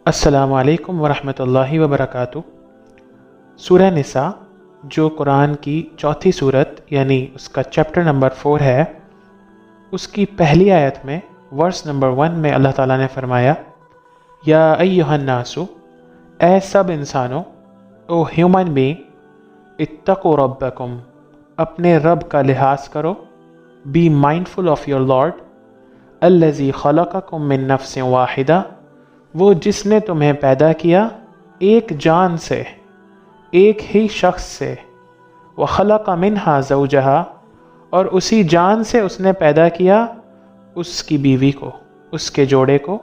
السلام علیکم ورحمۃ اللہ وبرکاتہ۔ سورہ نساء جو قرآن کی چوتھی صورت یعنی اس کا چیپٹر نمبر 4 ہے، اس کی پہلی آیت میں ورس نمبر 1 میں اللہ تعالیٰ نے فرمایا، یا ایہا الناس، اے سب انسانوں، او ہیومن بینگ، اتقوا ربکم، اپنے رب کا لحاظ کرو، be mindful of your lord, الذی خلقکم من نفس واحدہ، وہ جس نے تمہیں پیدا کیا ایک جان سے، ایک ہی شخص سے، وخلق منہا زوجہا، اور اسی جان سے اس نے پیدا کیا اس کی بیوی کو، اس کے جوڑے کو،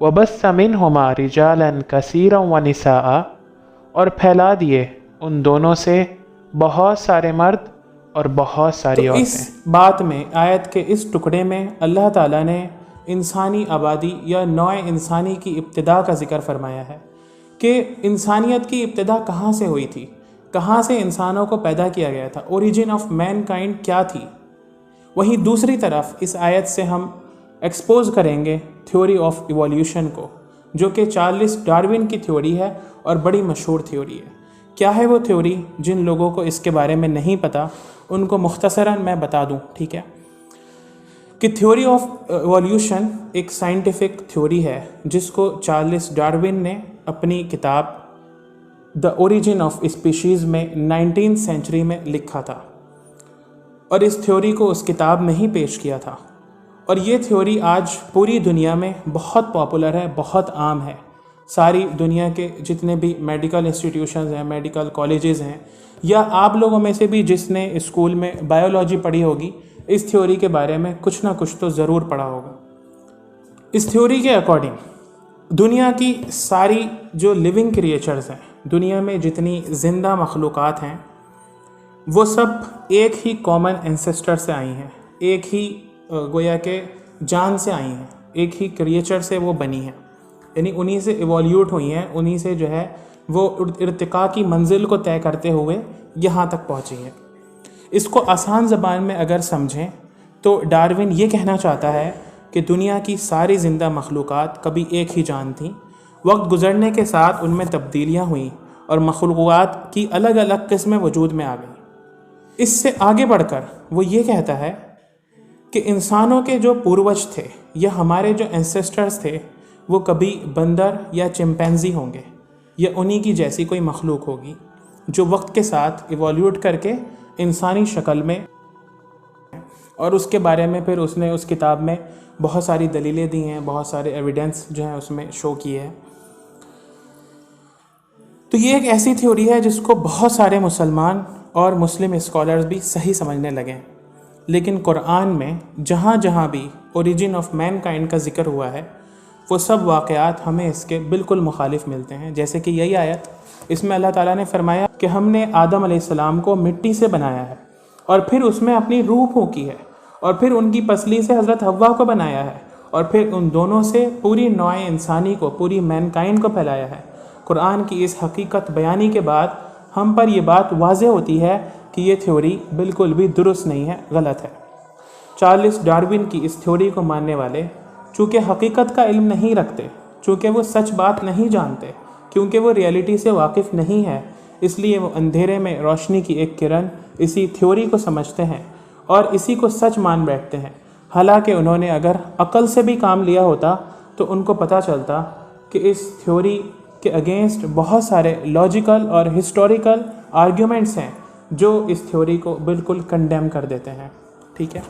وبث منہما رجالا کثیرا ونساء، اور پھیلا دیے ان دونوں سے بہت سارے مرد اور بہت ساری عورتیں۔ اس بات میں، آیت کے اس ٹکڑے میں اللہ تعالیٰ نے انسانی آبادی یا نوع انسانی کی ابتدا کا ذکر فرمایا ہے کہ انسانیت کی ابتدا کہاں سے ہوئی تھی، کہاں سے انسانوں کو پیدا کیا گیا تھا، اوریجن آف مین کائنڈ کیا تھی۔ وہیں دوسری طرف اس آیت سے ہم ایکسپوز کریں گے تھیوری آف ایولیوشن کو، جو کہ چارلس ڈارون کی تھیوری ہے اور بڑی مشہور تھیوری ہے۔ کیا ہے وہ تھیوری؟ جن لوگوں کو اس کے بارے میں نہیں پتہ ان کو مختصراً میں بتا دوں، ٹھیک ہے؟ کہ تھیوری آف ایولیوشن ایک سائنٹیفک تھیوری ہے جس کو چارلس ڈارون نے اپنی کتاب دا اوریجن آف اسپیشیز میں 19 سینچری میں لکھا تھا، اور اس تھیوری کو اس کتاب میں ہی پیش کیا تھا۔ اور یہ تھیوری آج پوری دنیا میں بہت پاپولر ہے، بہت عام ہے۔ ساری دنیا کے جتنے بھی میڈیکل انسٹیٹیوشنز ہیں، میڈیکل کالجز ہیں، یا آپ لوگوں میں سے بھی جس نے اسکول میں بایولوجی پڑھی ہوگی، اس تھیوری کے بارے میں کچھ نہ کچھ تو ضرور پڑھا ہوگا۔ اس تھیوری کے اکارڈنگ دنیا کی ساری جو لیونگ کریچرز ہیں، دنیا میں جتنی زندہ مخلوقات ہیں، وہ سب ایک ہی کامن اینسسٹر سے آئی ہیں، ایک ہی گویا کہ جان سے آئی ہیں، ایک ہی کریچر سے وہ بنی ہیں، یعنی انہی سے ایولیوٹ ہوئی ہیں، انہی سے جو ہے وہ ارتقاء کی منزل کو طے کرتے ہوئے یہاں تک پہنچی ہیں۔ اس کو آسان زبان میں اگر سمجھیں تو ڈارون یہ کہنا چاہتا ہے کہ دنیا کی ساری زندہ مخلوقات کبھی ایک ہی جان تھیں، وقت گزرنے کے ساتھ ان میں تبدیلیاں ہوئیں اور مخلوقات کی الگ الگ قسمیں وجود میں آ گئیں۔ اس سے آگے بڑھ کر وہ یہ کہتا ہے کہ انسانوں کے جو پوروج تھے یا ہمارے جو اینسسٹرز تھے، وہ کبھی بندر یا چمپینزی ہوں گے، یا انہی کی جیسی کوئی مخلوق ہوگی جو وقت کے ساتھ ایولیوٹ کر کے انسانی شکل میں، اور اس کے بارے میں پھر اس نے اس کتاب میں بہت ساری دلیلیں دی ہیں، بہت سارے ایویڈنس جو ہیں اس میں شو کیے ہیں۔ تو یہ ایک ایسی تھیوری ہے جس کو بہت سارے مسلمان اور مسلم اسکالرز بھی صحیح سمجھنے لگے، لیکن قرآن میں جہاں جہاں بھی اوریجن آف مین کائنڈ کا ذکر ہوا ہے، وہ سب واقعات ہمیں اس کے بالکل مخالف ملتے ہیں۔ جیسے کہ یہی آیت، اس میں اللہ تعالیٰ نے فرمایا کہ ہم نے آدم علیہ السلام کو مٹی سے بنایا ہے، اور پھر اس میں اپنی روح پھونکی ہے، اور پھر ان کی پسلی سے حضرت حوا کو بنایا ہے، اور پھر ان دونوں سے پوری نوع انسانی کو، پوری مین کائنڈ کو پھیلایا ہے۔ قرآن کی اس حقیقت بیانی کے بعد ہم پر یہ بات واضح ہوتی ہے کہ یہ تھیوری بالکل بھی درست نہیں ہے، غلط ہے۔ چارلس ڈارون کی اس تھیوری کو ماننے والے چونکہ حقیقت کا علم نہیں رکھتے، چونکہ وہ سچ بات نہیں جانتے، کیونکہ وہ ریئلٹی سے واقف نہیں ہے، اس لیے وہ اندھیرے میں روشنی کی ایک کرن اسی تھیوری کو سمجھتے ہیں اور اسی کو سچ مان بیٹھتے ہیں۔ حالانکہ انہوں نے اگر عقل سے بھی کام لیا ہوتا تو ان کو پتہ چلتا کہ اس تھیوری کے اگینسٹ بہت سارے لاجیکل اور ہسٹوریکل آرگیومنٹس ہیں جو اس تھیوری کو بالکل کنڈیم کر دیتے ہیں، ٹھیک ہے؟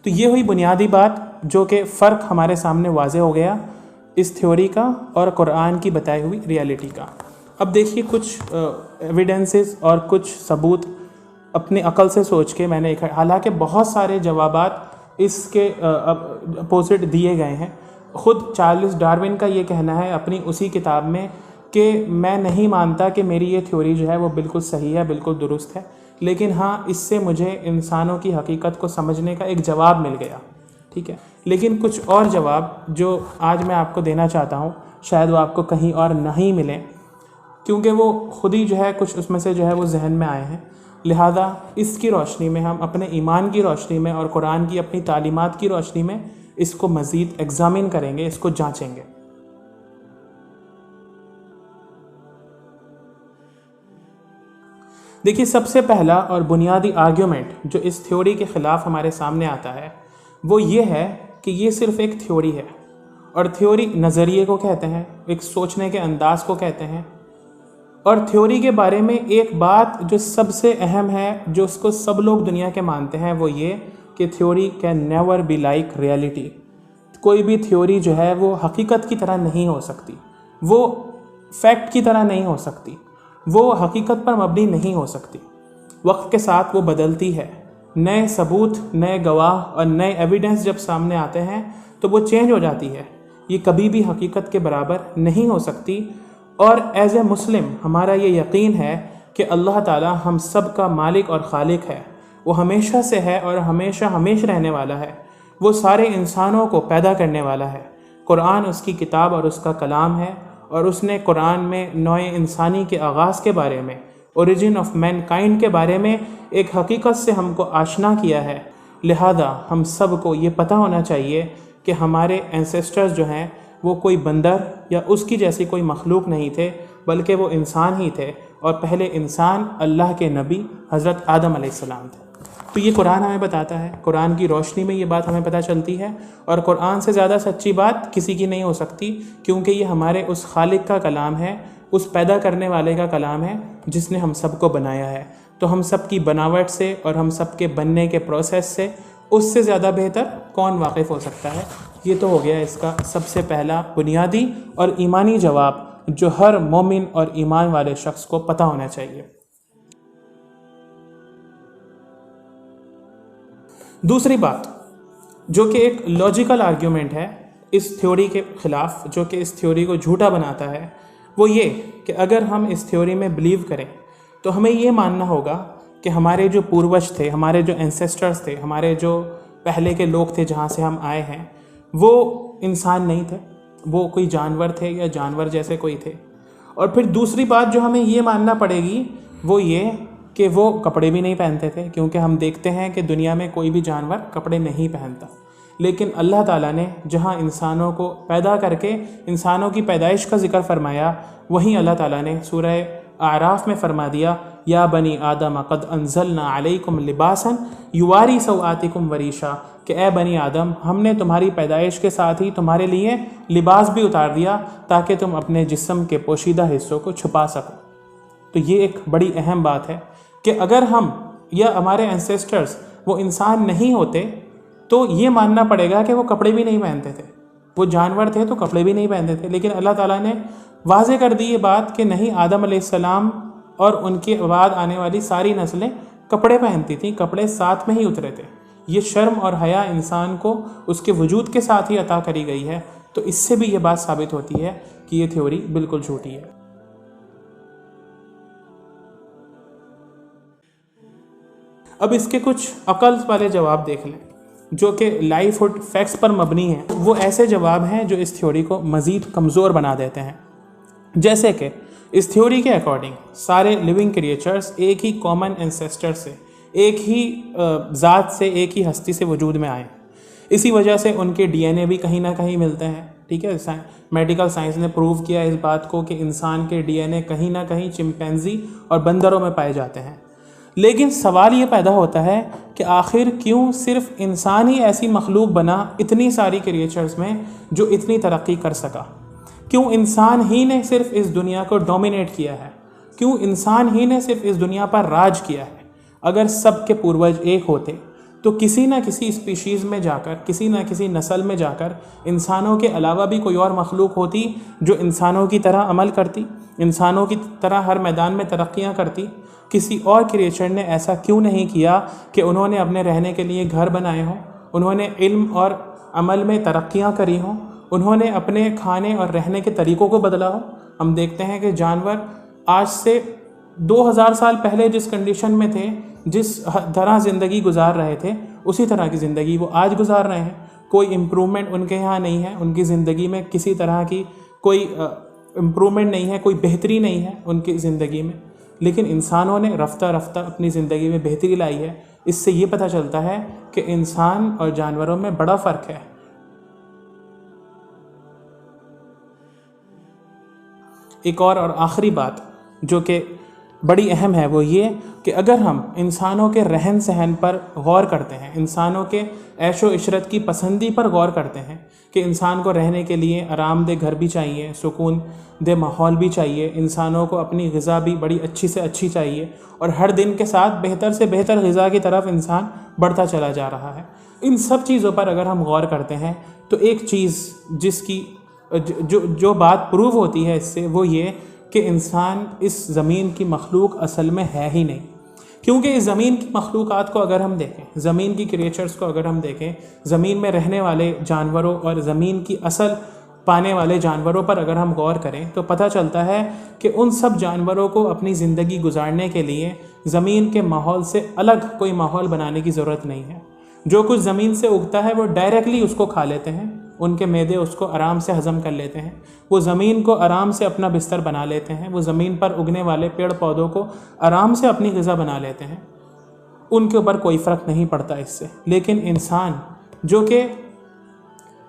تو یہ ہوئی بنیادی بات، جو کہ فرق ہمارے سامنے واضح ہو گیا اس تھیوری کا اور قرآن کی بتائی ہوئی ریالٹی کا۔ اب دیکھیے کچھ ایویڈنسز اور کچھ ثبوت اپنی عقل سے سوچ کے میں نے، حالانکہ بہت سارے جوابات اس کے اپوزٹ دیے گئے ہیں۔ خود چارلس ڈارون کا یہ کہنا ہے اپنی اسی کتاب میں کہ میں نہیں مانتا کہ میری یہ تھیوری جو ہے وہ بالکل صحیح ہے، بالکل درست ہے، لیکن ہاں اس سے مجھے انسانوں کی حقیقت کو سمجھنے کا ایک جواب مل گیا، ٹھیک ہے؟ لیکن کچھ اور جواب جو آج میں آپ کو دینا چاہتا ہوں شاید وہ آپ کو کہیں اور نہیں ملیں، کیونکہ وہ خود ہی جو ہے کچھ اس میں سے جو ہے وہ ذہن میں آئے ہیں۔ لہذا اس کی روشنی میں ہم اپنے ایمان کی روشنی میں اور قرآن کی اپنی تعلیمات کی روشنی میں اس کو مزید ایگزامن کریں گے، اس کو جانچیں گے۔ دیکھیے، سب سے پہلا اور بنیادی آرگیومنٹ جو اس تھیوری کے خلاف ہمارے سامنے آتا ہے وہ یہ ہے کہ یہ صرف ایک تھیوری ہے، اور تھیوری نظریے کو کہتے ہیں، ایک سوچنے کے انداز کو کہتے ہیں۔ اور تھیوری کے بارے میں ایک بات جو سب سے اہم ہے، جو اس کو سب لوگ دنیا کے مانتے ہیں، وہ یہ کہ theory can never be like reality. کوئی بھی تھیوری جو ہے وہ حقیقت کی طرح نہیں ہو سکتی، وہ فیکٹ کی طرح نہیں ہو سکتی، وہ حقیقت پر مبنی نہیں ہو سکتی۔ وقت کے ساتھ وہ بدلتی ہے، نئے ثبوت، نئے گواہ اور نئے ایویڈنس جب سامنے آتے ہیں تو وہ چینج ہو جاتی ہے۔ یہ کبھی بھی حقیقت کے برابر نہیں ہو سکتی۔ اور ایز اے مسلم ہمارا یہ یقین ہے کہ اللہ تعالی ہم سب کا مالک اور خالق ہے، وہ ہمیشہ سے ہے اور ہمیشہ رہنے والا ہے، وہ سارے انسانوں کو پیدا کرنے والا ہے۔ قرآن اس کی کتاب اور اس کا کلام ہے، اور اس نے قرآن میں نوع انسانی کے آغاز کے بارے میں، اوریجن آف مین کائنڈ کے بارے میں ایک حقیقت سے ہم کو آشنا کیا ہے۔ لہذا ہم سب کو یہ پتہ ہونا چاہیے کہ ہمارے اینسیسٹرز جو ہیں وہ کوئی بندر یا اس کی جیسی کوئی مخلوق نہیں تھے، بلکہ وہ انسان ہی تھے، اور پہلے انسان اللہ کے نبی حضرت آدم علیہ السلام تھے۔ تو یہ قرآن ہمیں بتاتا ہے، قرآن کی روشنی میں یہ بات ہمیں پتہ چلتی ہے، اور قرآن سے زیادہ سچی بات کسی کی نہیں ہو سکتی، کیونکہ یہ ہمارے اس خالق کا کلام ہے، اس پیدا کرنے والے کا کلام ہے جس نے ہم سب کو بنایا ہے۔ تو ہم سب کی بناوٹ سے اور ہم سب کے بننے کے پروسیس سے اس سے زیادہ بہتر کون واقف ہو سکتا ہے؟ یہ تو ہو گیا اس کا سب سے پہلا بنیادی اور ایمانی جواب جو ہر مومن اور ایمان والے شخص کو پتہ ہونا چاہیے۔ دوسری بات جو کہ ایک لاجیکل آرگیومنٹ ہے اس تھیوری کے خلاف، جو کہ اس تھیوری کو جھوٹا بناتا ہے، وہ یہ کہ اگر ہم اس تھیوری میں بلیو کریں تو ہمیں یہ ماننا ہوگا کہ ہمارے جو پوروج تھے، ہمارے جو اینسیسٹرز تھے، ہمارے جو پہلے کے لوگ تھے جہاں سے ہم آئے ہیں، وہ انسان نہیں تھے، وہ کوئی جانور تھے یا جانور جیسے کوئی تھے۔ اور پھر دوسری بات جو ہمیں یہ ماننا پڑے گی وہ یہ کہ وہ کپڑے بھی نہیں پہنتے تھے، کیونکہ ہم دیکھتے ہیں کہ دنیا میں کوئی بھی جانور کپڑے نہیں پہنتا۔ لیکن اللہ تعالیٰ نے جہاں انسانوں کو پیدا کر کے انسانوں کی پیدائش کا ذکر فرمایا، وہیں اللہ تعالیٰ نے سورہ اعراف میں فرما دیا، یا بنی آدم قد انزلنا علیکم لباسا یواری سوآتکم وریشا، کہ اے بنی آدم، ہم نے تمہاری پیدائش کے ساتھ ہی تمہارے لیے لباس بھی اتار دیا تاکہ تم اپنے جسم کے پوشیدہ حصوں کو چھپا سکو۔ تو یہ ایک بڑی اہم بات ہے کہ اگر ہم یا ہمارے اینسیسٹرز وہ انسان نہیں ہوتے تو یہ ماننا پڑے گا کہ وہ کپڑے بھی نہیں پہنتے تھے، وہ جانور تھے تو کپڑے بھی نہیں پہنتے تھے۔ لیکن اللہ تعالیٰ نے واضح کر دی یہ بات کہ نہیں، آدم علیہ السلام اور ان کے بعد آنے والی ساری نسلیں کپڑے پہنتی تھیں، کپڑے ساتھ میں ہی اترے تھے۔ یہ شرم اور حیا انسان کو اس کے وجود کے ساتھ ہی عطا کری گئی ہے۔ تو اس سے بھی یہ بات ثابت ہوتی ہے کہ یہ تھیوری بالکل جھوٹی ہے۔ اب اس کے کچھ عقل والے جواب دیکھ لیں جو کہ لائف اور فیکٹس پر مبنی ہیں۔ وہ ایسے جواب ہیں جو اس تھیوری کو مزید کمزور بنا دیتے ہیں۔ جیسے کہ اس تھیوری کے اکارڈنگ سارے لیونگ کریچرز ایک ہی کامن اینسیسٹر سے، ایک ہی ذات سے، ایک ہی ہستی سے وجود میں آئے، اسی وجہ سے ان کے ڈی این اے بھی کہیں نہ کہیں ملتے ہیں۔ ٹھیک ہے، میڈیکل سائنس نے پروو کیا اس بات کو کہ انسان کے ڈی این اے کہیں نہ کہیں چمپینزی اور بندروں میں پائے جاتے ہیں۔ لیکن سوال یہ پیدا ہوتا ہے کہ آخر کیوں صرف انسان ہی ایسی مخلوق بنا اتنی ساری کریچرز میں جو اتنی ترقی کر سکا؟ کیوں انسان ہی نے صرف اس دنیا کو ڈومینیٹ کیا ہے؟ کیوں انسان ہی نے صرف اس دنیا پر راج کیا ہے؟ اگر سب کے پوروج ایک ہوتے تو کسی نہ کسی اسپیشیز میں جا کر، کسی نہ کسی نسل میں جا کر انسانوں کے علاوہ بھی کوئی اور مخلوق ہوتی جو انسانوں کی طرح عمل کرتی، انسانوں کی طرح ہر میدان میں ترقیاں کرتی۔ کسی اور کریچر نے ایسا کیوں نہیں کیا کہ انہوں نے اپنے رہنے کے لیے گھر بنائے ہوں، انہوں نے علم اور عمل میں ترقیاں کری ہوں، انہوں نے اپنے کھانے اور رہنے کے طریقوں کو بدلا ہو؟ ہم دیکھتے ہیں کہ جانور آج سے 2000 سال پہلے جس کنڈیشن میں تھے، جس طرح زندگی گزار رہے تھے، اسی طرح کی زندگی وہ آج گزار رہے ہیں۔ کوئی امپرومنٹ ان کے یہاں نہیں ہے، ان کی زندگی میں کسی طرح کی کوئی امپرومنٹ نہیں ہے، کوئی بہتری نہیں ہے ان کی زندگی میں۔ لیکن انسانوں نے رفتہ رفتہ اپنی زندگی میں بہتری لائی ہے۔ اس سے یہ پتہ چلتا ہے کہ انسان اور جانوروں میں بڑا فرق ہے۔ ایک اور آخری بات جو کہ بڑی اہم ہے وہ یہ کہ اگر ہم انسانوں کے رہن سہن پر غور کرتے ہیں، انسانوں کے عیش و عشرت کی پسندی پر غور کرتے ہیں کہ انسان کو رہنے کے لیے آرام دہ گھر بھی چاہیے، سکون دہ ماحول بھی چاہیے، انسانوں کو اپنی غذا بھی بڑی اچھی سے اچھی چاہیے، اور ہر دن کے ساتھ بہتر سے بہتر غذا کی طرف انسان بڑھتا چلا جا رہا ہے، ان سب چیزوں پر اگر ہم غور کرتے ہیں تو ایک چیز جس کی جو بات پروو ہوتی ہے اس سے، وہ یہ کہ انسان اس زمین کی مخلوق اصل میں ہے ہی نہیں۔ کیونکہ اس زمین کی مخلوقات کو اگر ہم دیکھیں، زمین کی کریچرز کو اگر ہم دیکھیں، زمین میں رہنے والے جانوروں اور زمین کی اصل پانے والے جانوروں پر اگر ہم غور کریں تو پتہ چلتا ہے کہ ان سب جانوروں کو اپنی زندگی گزارنے کے لیے زمین کے ماحول سے الگ کوئی ماحول بنانے کی ضرورت نہیں ہے۔ جو کچھ زمین سے اگتا ہے وہ ڈائریکٹلی اس کو کھا لیتے ہیں، ان کے معدے اس کو آرام سے ہضم کر لیتے ہیں، وہ زمین کو آرام سے اپنا بستر بنا لیتے ہیں، وہ زمین پر اگنے والے پیڑ پودوں کو آرام سے اپنی غذا بنا لیتے ہیں، ان کے اوپر کوئی فرق نہیں پڑتا اس سے۔ لیکن انسان جو کہ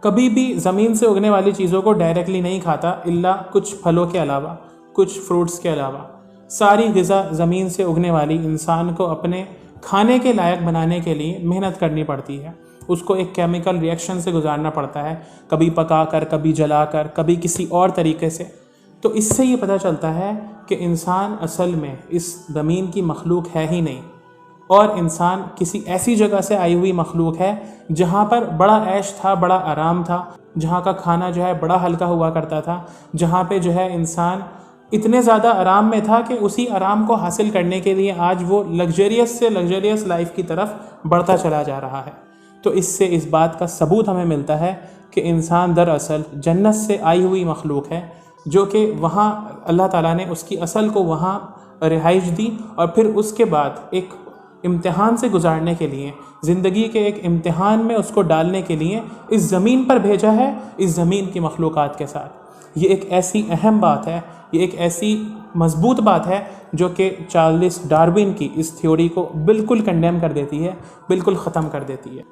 کبھی بھی زمین سے اگنے والی چیزوں کو ڈائریکٹلی نہیں کھاتا الا کچھ پھلوں کے علاوہ، کچھ فروٹس کے علاوہ، ساری غذا زمین سے اگنے والی انسان کو اپنے کھانے کے لائق بنانے کے لیے محنت کرنی پڑتی ہے، اس کو ایک کیمیکل ری ایکشن سے گزارنا پڑتا ہے، کبھی پکا کر، کبھی جلا کر، کبھی کسی اور طریقے سے۔ تو اس سے یہ پتہ چلتا ہے کہ انسان اصل میں اس زمین کی مخلوق ہے ہی نہیں، اور انسان کسی ایسی جگہ سے آئی ہوئی مخلوق ہے جہاں پر بڑا عیش تھا، بڑا آرام تھا، جہاں کا کھانا جو ہے بڑا ہلکا ہوا کرتا تھا، جہاں پہ جو ہے انسان اتنے زیادہ آرام میں تھا کہ اسی آرام کو حاصل کرنے کے لیے آج وہ لگژریس سے لگژریس لائف کی طرف بڑھتا چلا جا رہا ہے۔ تو اس سے اس بات کا ثبوت ہمیں ملتا ہے کہ انسان دراصل جنت سے آئی ہوئی مخلوق ہے، جو کہ وہاں اللہ تعالیٰ نے اس کی اصل کو وہاں رہائش دی، اور پھر اس کے بعد ایک امتحان سے گزارنے کے لیے، زندگی کے ایک امتحان میں اس کو ڈالنے کے لیے اس زمین پر بھیجا ہے، اس زمین کی مخلوقات کے ساتھ۔ یہ ایک ایسی اہم بات ہے، یہ ایک ایسی مضبوط بات ہے جو کہ چارلس ڈارون کی اس تھیوری کو بالکل کنڈیم کر دیتی ہے، بالکل ختم کر دیتی ہے۔